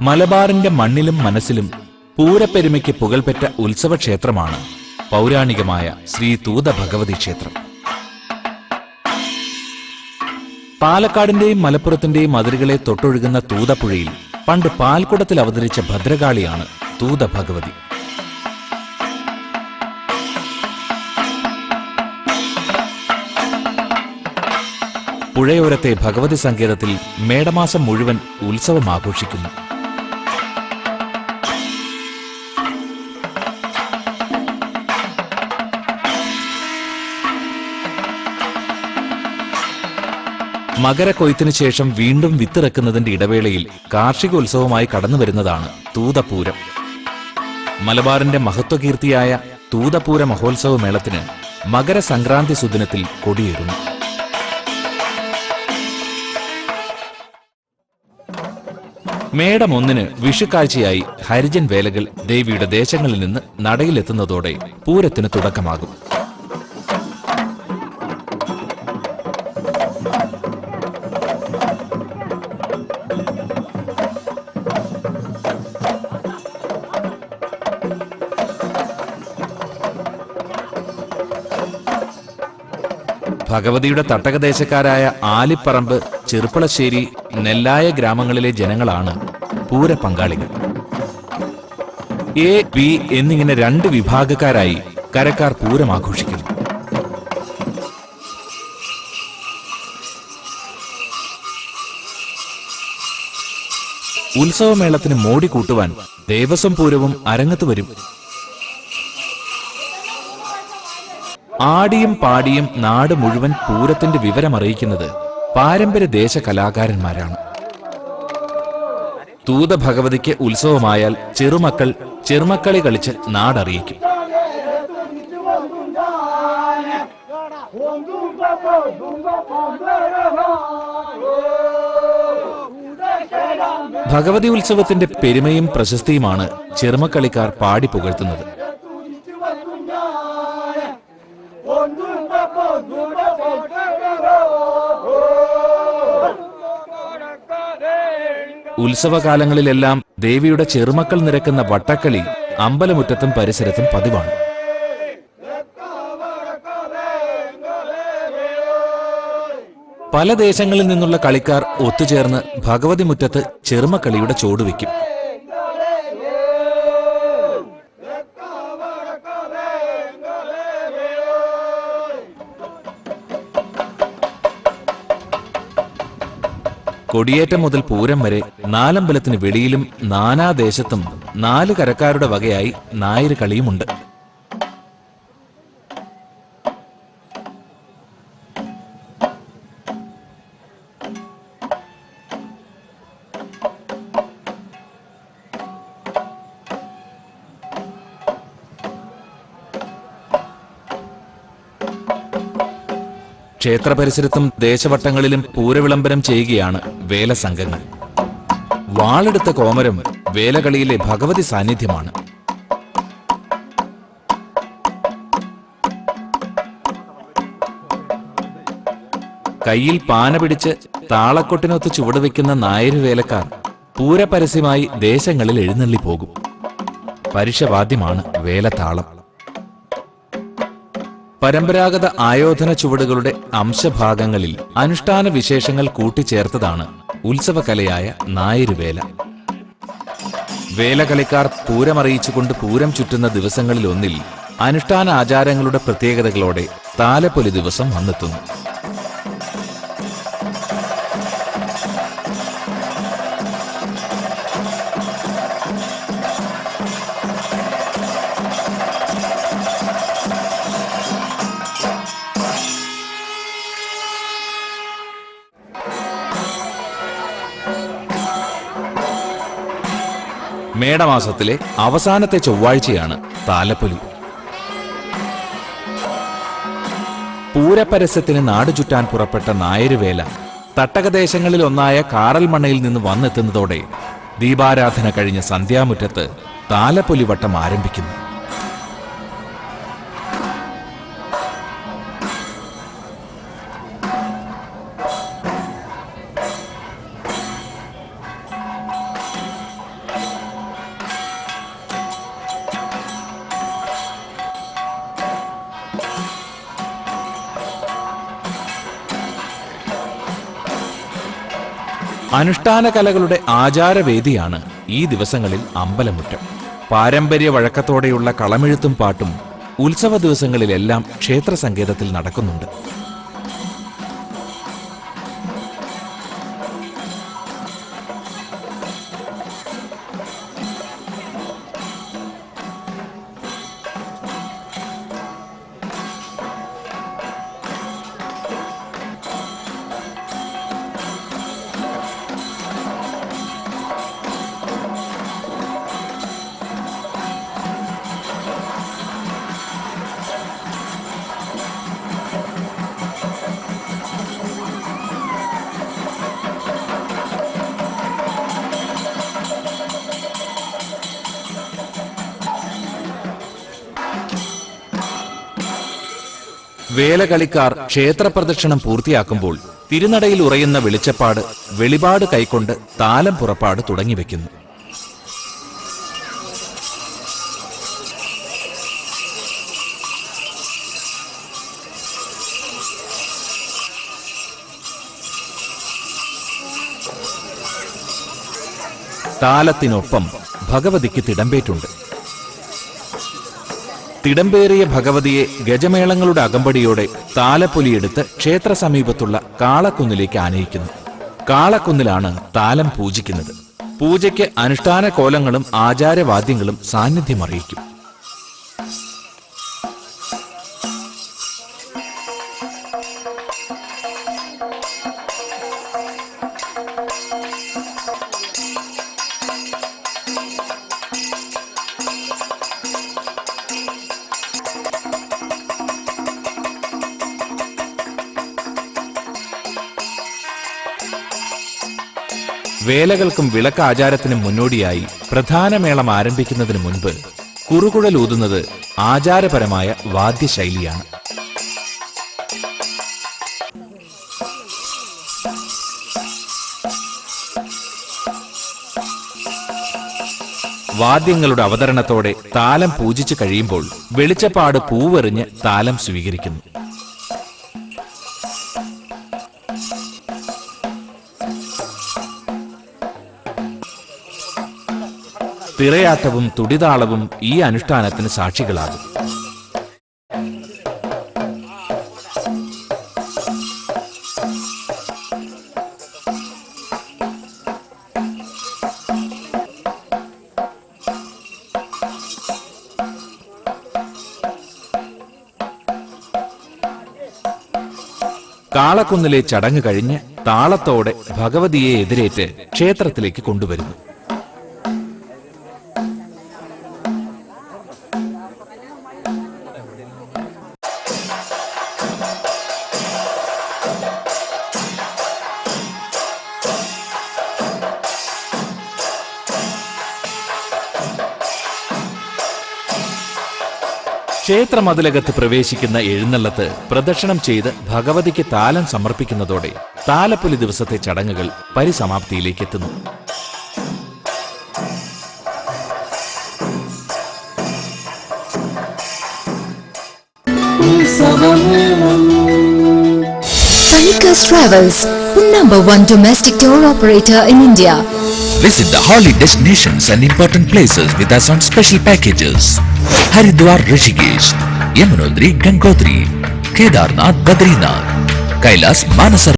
മലബാറിന്റെ മണ്ണിലും മനസ്സിലും പൂരപ്പെരുമയ്ക്ക് പുകൾപെറ്റ ഉത്സവക്ഷേത്രമാണ് പൗരാണികമായ ശ്രീ തൂത ഭഗവതി ക്ഷേത്രം. പാലക്കാടിന്റെയും മലപ്പുറത്തിന്റെയും അതിരുകളെ തൊട്ടൊഴുകുന്ന തൂതപ്പുഴയിൽ പണ്ട് പാൽക്കുടത്തിൽ അവതരിച്ച ഭദ്രകാളിയാണ് തൂത ഭഗവതി. പുഴയോരത്തെ ഭഗവതി സങ്കേതത്തിൽ മേടമാസം മുഴുവൻ ഉത്സവം ആഘോഷിക്കുന്നു. മകരക്കൊയ്ത്തിനു ശേഷം വീണ്ടും വിത്തിറക്കുന്നതിന്റെ ഇടവേളയിൽ കാർഷികോത്സവമായി കടന്നുവരുന്നതാണ് തൂതപൂരം. മലബാറിന്റെ മഹത്വകീർത്തിയായ തൂതപൂര മഹോത്സവ മേളത്തിന് മകരസംക്രാന്തി സുദിനത്തിൽ കൊടിയേറുന്നു. മേടം 1 വിഷുക്കാഴ്ചയായി ഹരിജൻ വേലകൾ ദേവിയുടെ ദേശങ്ങളിൽ നിന്ന് നടയിലെത്തുന്നതോടെ പൂരത്തിന് തുടക്കമാകും. ഭഗവതിയുടെ തട്ടകദേശക്കാരായ ആലിപ്പറമ്പ്, ചെറുപ്പളശ്ശേരി, നെല്ലായ ഗ്രാമങ്ങളിലെ ജനങ്ങളാണ് പൂര പങ്കാളികൾ. എ, ബി എന്നിങ്ങനെ 2 വിഭാഗക്കാരായി കരക്കാർ പൂരം ആഘോഷിക്കുന്നു. ഉത്സവമേളത്തിന് മോടി കൂട്ടുവാൻ ദേവസ്വം പൂരവും അരങ്ങത്ത് വരും. ആടിയും പാടിയും നാട് മുഴുവൻ പൂരത്തിന്റെ വിവരമറിയിക്കുന്നത് പാരമ്പര്യ ദേശ കലാകാരന്മാരാണ്. തൂത ഭഗവതിക്ക് ഉത്സവമായാൽ ചെറുമക്കൾ ചെറുമക്കളി കളിച്ച് നാടറിയിക്കും. ഭഗവതി ഉത്സവത്തിന്റെ പെരുമയും പ്രശസ്തിയുമാണ് ചെറുമക്കളിക്കാർ പാടി പുകഴ്ത്തുന്നത്. ഉത്സവകാലങ്ങളിലെല്ലാം ദേവിയുടെ ചെറുമക്കൾ നിരക്കുന്ന വട്ടക്കളി അമ്പലമുറ്റത്തും പരിസരത്തും പതിവാണ്. പല ദേശങ്ങളിൽ നിന്നുള്ള കളിക്കാർ ഒത്തുചേർന്ന് ഭഗവതി മുറ്റത്ത് ചെറുമക്കളിയുടെ ചുവടുവെക്കും. കൊടിയേറ്റം മുതൽ പൂരം വരെ നാലമ്പലത്തിന് വെളിയിലും നാനാദേശത്തും 4 കരക്കാരുടെ വകയായി നായര് കളിയുമുണ്ട്. ക്ഷേത്ര പരിസരത്തും ദേശവട്ടങ്ങളിലും പൂരവിളംബരം ചെയ്യുകയാണ് വേലസംഘങ്ങൾ. വാളെടുത്ത കോമരം വേലകളിയിലെ ഭഗവതി സാന്നിധ്യമാണ്. കയ്യിൽ പാന പിടിച്ച് താളക്കൊട്ടിനൊത്ത് ചുവടുവെക്കുന്ന നായര് വേലക്കാർ പൂരപരസ്യമായി ദേശങ്ങളിൽ എഴുന്നള്ളി പോകും. പരുഷവാദ്യമാണ് വേലതാളം. പരമ്പരാഗത ആയോധന ചുവടുകളുടെ അംശഭാഗങ്ങളിൽ അനുഷ്ഠാന വിശേഷങ്ങൾ കൂട്ടിച്ചേർത്തതാണ് ഉത്സവകലയായ നായരുവേല. വേലകളിക്കാർ പൂരമറിയിച്ചുകൊണ്ട് പൂരം ചുറ്റുന്ന ദിവസങ്ങളിലൊന്നിൽ അനുഷ്ഠാന ആചാരങ്ങളുടെ പ്രത്യേകതകളോടെ താലപ്പൊലി ദിവസം വന്നെത്തുന്നു. മേടമാസത്തിലെ അവസാനത്തെ ചൊവ്വാഴ്ചയാണ് താലപ്പൊലി. പൂരപരസ്യത്തിന് നാടുചുറ്റാൻ പുറപ്പെട്ട നായരുവേല തട്ടകദേശങ്ങളിലൊന്നായ കാറൽമണ്ണയിൽ നിന്ന് വന്നെത്തുന്നതോടെ ദീപാരാധന കഴിഞ്ഞ സന്ധ്യാമുറ്റത്ത് താലപ്പൊലിവട്ടം ആരംഭിക്കുന്നു. അനുഷ്ഠാന കലകളുടെ ആചാരവേദിയാണ് ഈ ദിവസങ്ങളിൽ അമ്പലമുറ്റം. പാരമ്പര്യ വഴക്കത്തോടെയുള്ള കളമെഴുത്തും പാട്ടും ഉത്സവ ദിവസങ്ങളിലെല്ലാം ക്ഷേത്ര സങ്കേതത്തിൽ നടക്കുന്നുണ്ട്. വേലകളിക്കാർ ക്ഷേത്രപ്രദക്ഷിണം പൂർത്തിയാക്കുമ്പോൾ തിരുനടയിൽ ഉറയുന്ന വെളിച്ചപ്പാട് വെളിപാട് കൈക്കൊണ്ട് താലം പുറപ്പാട് തുടങ്ങിവെക്കുന്നു. താലത്തിനൊപ്പം ഭഗവതിക്ക് തിടമ്പേറ്റുണ്ട്. തിടമ്പേറിയ ഭഗവതിയെ ഗജമേളങ്ങളുടെ അകമ്പടിയോടെ താലപ്പൊലിയെടുത്ത് ക്ഷേത്ര സമീപത്തുള്ള കാളക്കുന്നിലേക്ക് ആനയിക്കുന്നു. കാളക്കുന്നിലാണ് താലം പൂജിക്കുന്നത്. പൂജയ്ക്ക് അനുഷ്ഠാന കോലങ്ങളും ആചാരവാദ്യങ്ങളും സാന്നിധ്യമറിയിക്കും. വേലകൾക്കും വിളക്കാചാരത്തിനും മുന്നോടിയായി പ്രധാന മേളം ആരംഭിക്കുന്നതിന് മുൻപ് കുറുകുഴലൂതുന്നത് ആചാരപരമായ വാദ്യശൈലിയാണ്. വാദ്യങ്ങളുടെ അവതരണത്തോടെ താലം പൂജിച്ചു കഴിയുമ്പോൾ വെളിച്ചപ്പാട് പൂവെറിഞ്ഞ് താലം സ്വീകരിക്കുന്നു. തിറയാട്ടവും തുടിതാളവും ഈ അനുഷ്ഠാനത്തിന് സാക്ഷികളാകും. കാളക്കുന്നിലെ ചടങ്ങ് കഴിഞ്ഞ് താളത്തോടെ ഭഗവതിയെ എതിരേറ്റ് ക്ഷേത്രത്തിലേക്ക് കൊണ്ടുവരുന്നു. ക്ഷേത്രമതിലകത്ത് പ്രവേശിക്കുന്ന എഴുന്നള്ളത്ത് പ്രദക്ഷിണം ചെയ്ത് ഭഗവതിക്ക് താലം സമർപ്പിക്കുന്നതോടെ താലപ്പൊലി ദിവസത്തെ ചടങ്ങുകൾ പരിസമാപ്തിയിലേക്ക് എത്തുന്നു. Panikas Travels, the #1 domestic tour operator in India. Visit the holy destinations and important places with us on special packages. Haridwar Rishikesh, Yamunotri Gangotri, Kedarnath Badrinath, Kailas Manasar